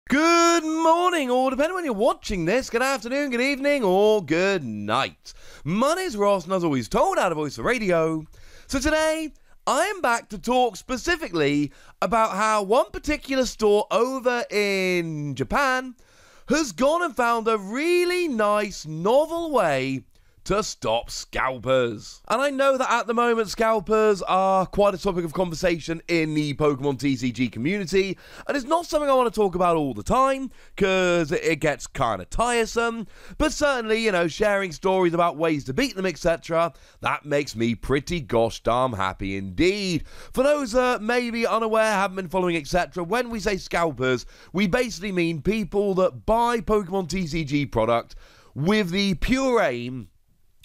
Good morning, or depending when you're watching this, good afternoon, good evening, or good night. My name's Ross, and as always told, out of Voice for Radio. So today, I am back to talk specifically about how one particular store over in Japan has gone and found a really nice, novel way to stop scalpers. And I know that at the moment scalpers are quite a topic of conversation in the Pokemon TCG community, and it's not something I want to talk about all the time because it gets kind of tiresome, but certainly, sharing stories about ways to beat them, etc., that makes me pretty gosh darn happy indeed. For those maybe unaware, haven't been following, etc., when we say scalpers, we basically mean people that buy Pokemon TCG product with the pure aim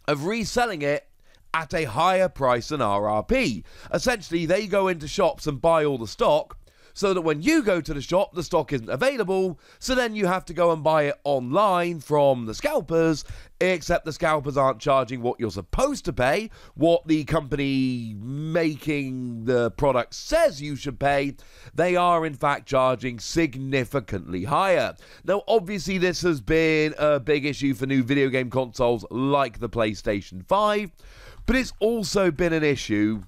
of reselling it at a higher price than RRP. Essentially, they go into shops and buy all the stock, so that when you go to the shop, the stock isn't available, so then you have to go and buy it online from the scalpers, except the scalpers aren't charging what you're supposed to pay, what the company making the product says you should pay. They are in fact charging significantly higher. Now, obviously, this has been a big issue for new video game consoles like the PlayStation 5, but it's also been an issue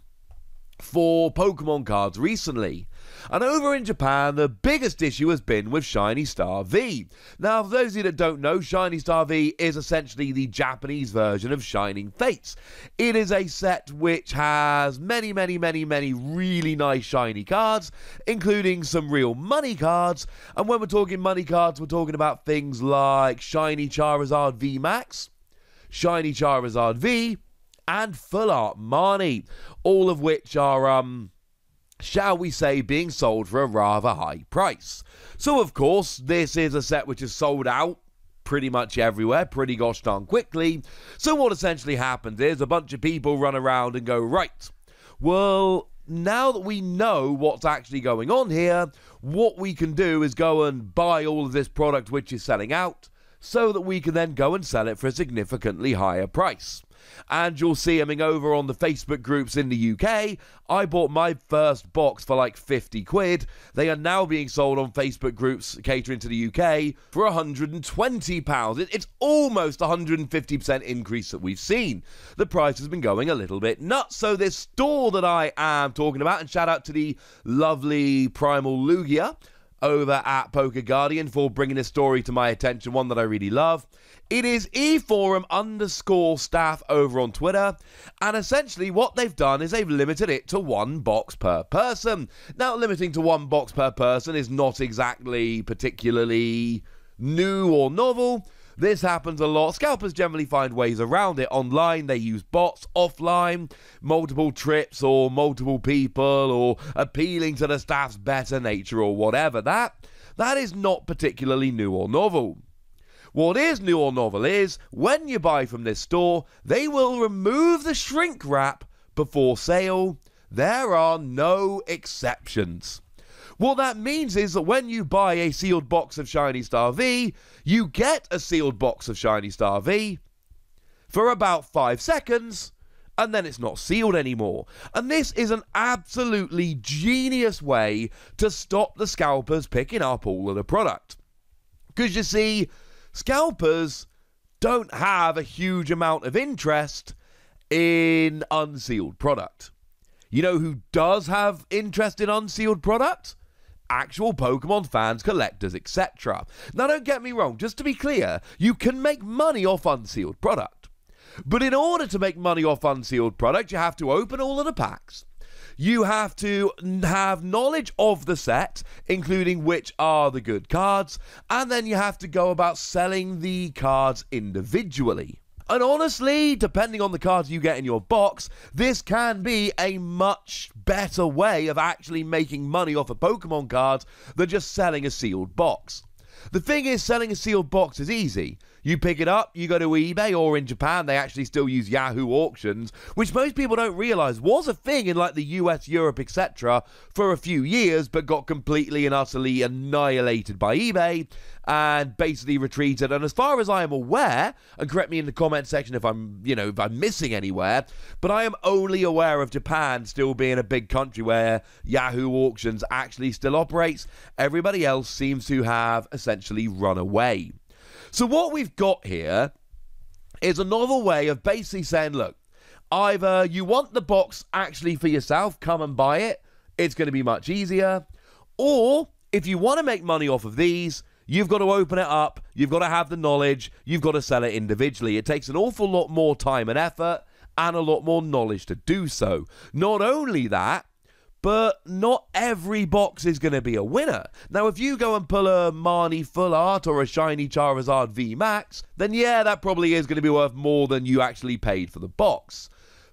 for Pokemon cards recently. And over in Japan, the biggest issue has been with Shiny Star V. Now, for those of you that don't know, Shiny Star V is essentially the Japanese version of Shining Fates. It is a set which has many really nice shiny cards, including some real money cards. And when we're talking money cards, we're talking about things like Shiny Charizard V Max, Shiny Charizard V, and Full Art Marnie, all of which are, shall we say, being sold for a rather high price. So, of course, this is a set which is sold out pretty much everywhere, pretty gosh darn quickly. So what essentially happens is a bunch of people run around and go, right, well, now that we know what's actually going on here, what we can do is go and buy all of this product which is selling out, so that we can then go and sell it for a significantly higher price. And you'll see, over on the Facebook groups in the UK, I bought my first box for like 50 quid. They are now being sold on Facebook groups catering to the UK for £120. It's almost a 150% increase that we've seen. The price has been going a little bit nuts. So this store that I am talking about, and shout out to the lovely Primal Lugia over at Poker Guardian for bringing this story to my attention, one that I really love. It is eforum_staff over on Twitter, and essentially what they've done is they've limited it to one box per person. Now, limiting to one box per person is not exactly particularly new or novel. This happens a lot. Scalpers generally find ways around it online. They use bots offline, multiple trips or multiple people, or appealing to the staff's better nature or whatever. That is not particularly new or novel. What is new or novel is, when you buy from this store, they will remove the shrink wrap before sale. There are no exceptions. What that means is that when you buy a sealed box of Shiny Star V, you get a sealed box of Shiny Star V for about 5 seconds, and then it's not sealed anymore. And this is an absolutely genius way to stop the scalpers picking up all of the product. Because you see, scalpers don't have a huge amount of interest in unsealed product. You know who does have interest in unsealed product? Actual Pokemon fans, collectors, etc. Now, don't get me wrong, just to be clear, you can make money off unsealed product. But in order to make money off unsealed product, you have to open all of the packs. You have to have knowledge of the set, including which are the good cards, and then you have to go about selling the cards individually. And honestly, depending on the cards you get in your box, this can be a much better way of actually making money off a Pokemon card than just selling a sealed box. The thing is, selling a sealed box is easy. You pick it up, you go to eBay, or in Japan, they actually still use Yahoo auctions, which most people don't realize was a thing in like the US, Europe, etc. for a few years, but got completely and utterly annihilated by eBay and basically retreated. And as far as I am aware, and correct me in the comment section if I'm missing anywhere, but I am only aware of Japan still being a big country where Yahoo auctions actually still operates. Everybody else seems to have essentially run away. So what we've got here is a novel way of basically saying, look, either you want the box actually for yourself, come and buy it, it's going to be much easier, or if you want to make money off of these, you've got to open it up, you've got to have the knowledge, you've got to sell it individually. It takes an awful lot more time and effort and a lot more knowledge to do so. Not only that, but not every box is going to be a winner. Now, if you go and pull a Marnie Full Art or a Shiny Charizard V Max, then yeah, that probably is going to be worth more than you actually paid for the box.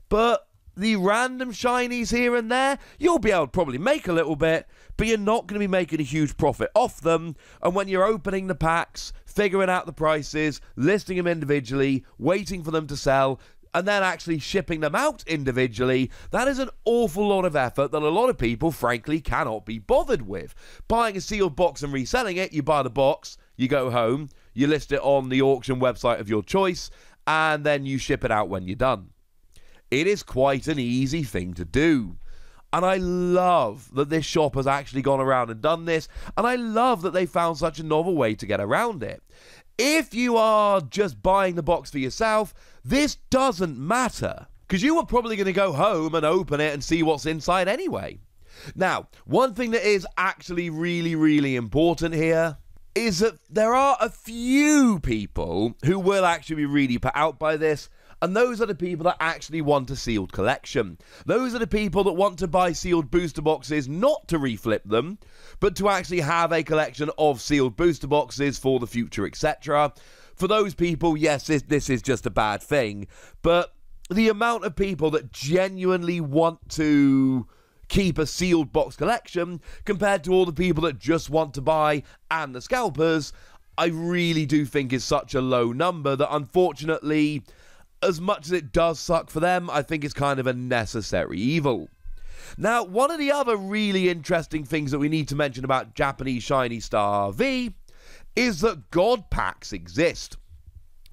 But the random shinies here and there, you'll be able to probably make a little bit, but you're not going to be making a huge profit off them. And when you're opening the packs, figuring out the prices, listing them individually, waiting for them to sell, and then actually shipping them out individually, that is an awful lot of effort that a lot of people, frankly, cannot be bothered with. Buying a sealed box and reselling it, you buy the box, you go home, you list it on the auction website of your choice, and then you ship it out when you're done. It is quite an easy thing to do. And I love that this shop has actually gone around and done this, and I love that they found such a novel way to get around it. If you are just buying the box for yourself, this doesn't matter, because you are probably going to go home and open it and see what's inside anyway. Now, one thing that is actually really, really important here is that there are a few people who will actually be really put out by this, and those are the people that actually want a sealed collection. Those are the people that want to buy sealed booster boxes not to reflip them, but to actually have a collection of sealed booster boxes for the future, etc. For those people, yes, this is just a bad thing, but the amount of people that genuinely want to keep a sealed box collection compared to all the people that just want to buy and the scalpers, I really do think is such a low number that unfortunately, as much as it does suck for them, I think it's kind of a necessary evil. Now, one of the other really interesting things that we need to mention about Japanese Shiny Star V is that God Packs exist.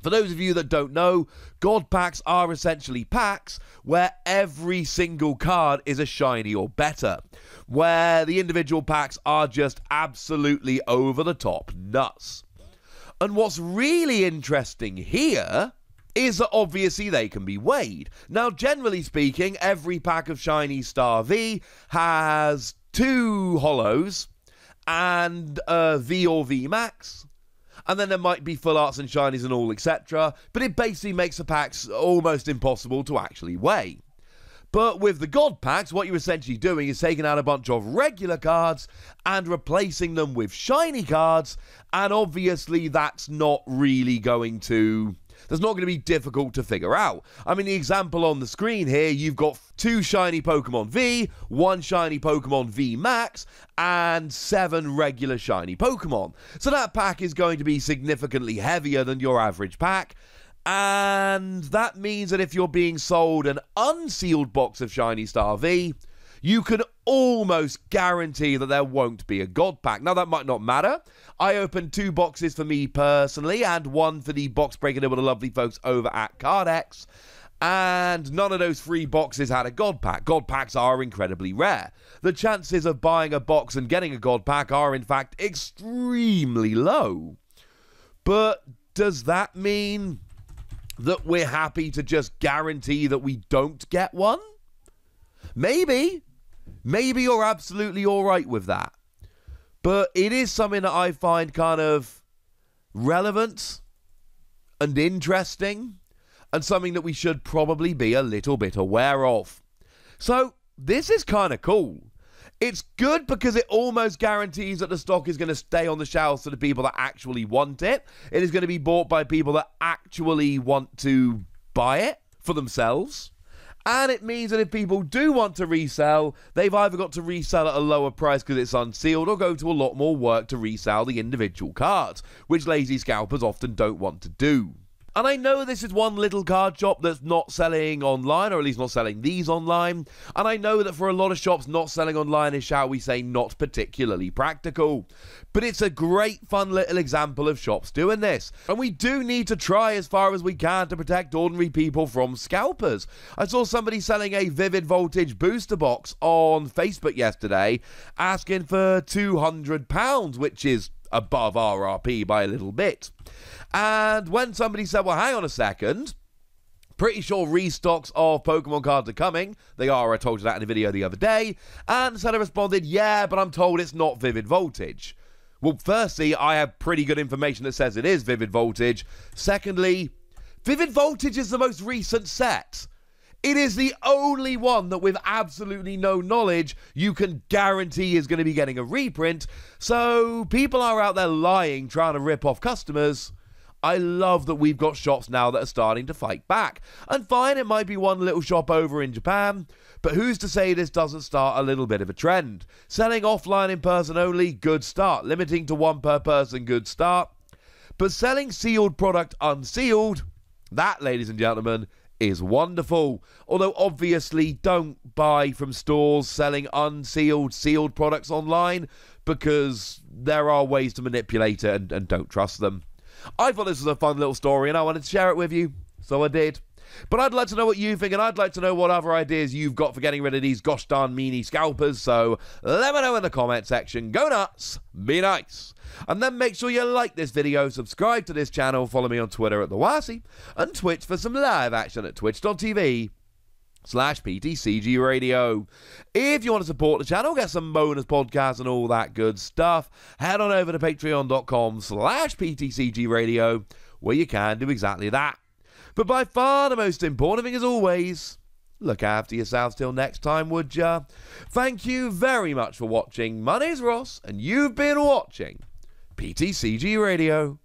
For those of you that don't know, God Packs are essentially packs where every single card is a shiny or better, where the individual packs are just absolutely over the top nuts. And what's really interesting here is that obviously they can be weighed. Now, generally speaking, every pack of Shiny Star V has 2 holos and a V or V Max, and then there might be full arts and shinies and all, etc. But it basically makes the packs almost impossible to actually weigh. But with the God Packs, what you're essentially doing is taking out a bunch of regular cards and replacing them with shiny cards, and obviously that's not really going to... That's not going to be difficult to figure out. I mean, the example on the screen here, you've got 2 shiny Pokemon V, 1 shiny Pokemon V Max, and 7 regular shiny Pokemon. So that pack is going to be significantly heavier than your average pack. And that means that if you're being sold an unsealed box of Shiny Star V, you can almost guarantee that there won't be a God Pack. Now, that might not matter. I opened 2 boxes for me personally, and 1 for the box breaking in with the lovely folks over at Cardex, and none of those 3 boxes had a God Pack. God Packs are incredibly rare. The chances of buying a box and getting a God Pack are, in fact, extremely low. But does that mean that we're happy to just guarantee that we don't get one? Maybe. Maybe you're absolutely all right with that. But it is something that I find kind of relevant and interesting, and something that we should probably be a little bit aware of. So, this is kind of cool. It's good because it almost guarantees that the stock is going to stay on the shelves for the people that actually want it. It is going to be bought by people that actually want to buy it for themselves. And it means that if people do want to resell, they've either got to resell at a lower price because it's unsealed, or go to a lot more work to resell the individual cards, which lazy scalpers often don't want to do. And I know this is one little card shop that's not selling online, or at least not selling these online. And I know that for a lot of shops, not selling online is, shall we say, not particularly practical. But it's a great, fun little example of shops doing this. And we do need to try as far as we can to protect ordinary people from scalpers. I saw somebody selling a Vivid Voltage booster box on Facebook yesterday, asking for £200, which is above RRP by a little bit. And when somebody said, well, hang on a second, pretty sure restocks of Pokemon cards are coming. They are, I told you that in a video the other day. And the seller responded, yeah, but I'm told it's not Vivid Voltage. Well, firstly, I have pretty good information that says it is Vivid Voltage. Secondly, Vivid Voltage is the most recent set. It is the only one that, with absolutely no knowledge, you can guarantee is going to be getting a reprint. So people are out there lying, trying to rip off customers. I love that we've got shops now that are starting to fight back. And fine, it might be one little shop over in Japan, but who's to say this doesn't start a little bit of a trend? Selling offline in person only, good start. Limiting to one per person, good start. But selling sealed product unsealed, that, ladies and gentlemen, is wonderful. Although obviously don't buy from stores selling unsealed, sealed products online, because there are ways to manipulate it, and don't trust them. I thought this was a fun little story and I wanted to share it with you, so I did. But I'd like to know what you think, and I'd like to know what other ideas you've got for getting rid of these gosh darn meanie scalpers, so let me know in the comment section. Go nuts, be nice. And then make sure you like this video, subscribe to this channel, follow me on Twitter at TheWasi, and Twitch for some live action at twitch.tv/PTCG Radio. If you want to support the channel, get some bonus podcasts and all that good stuff, head on over to patreon.com/PTCG Radio, where you can do exactly that. But by far the most important thing, as always, look after yourselves till next time, would ya? Thank you very much for watching. My name's Ross, and you've been watching PTCG Radio.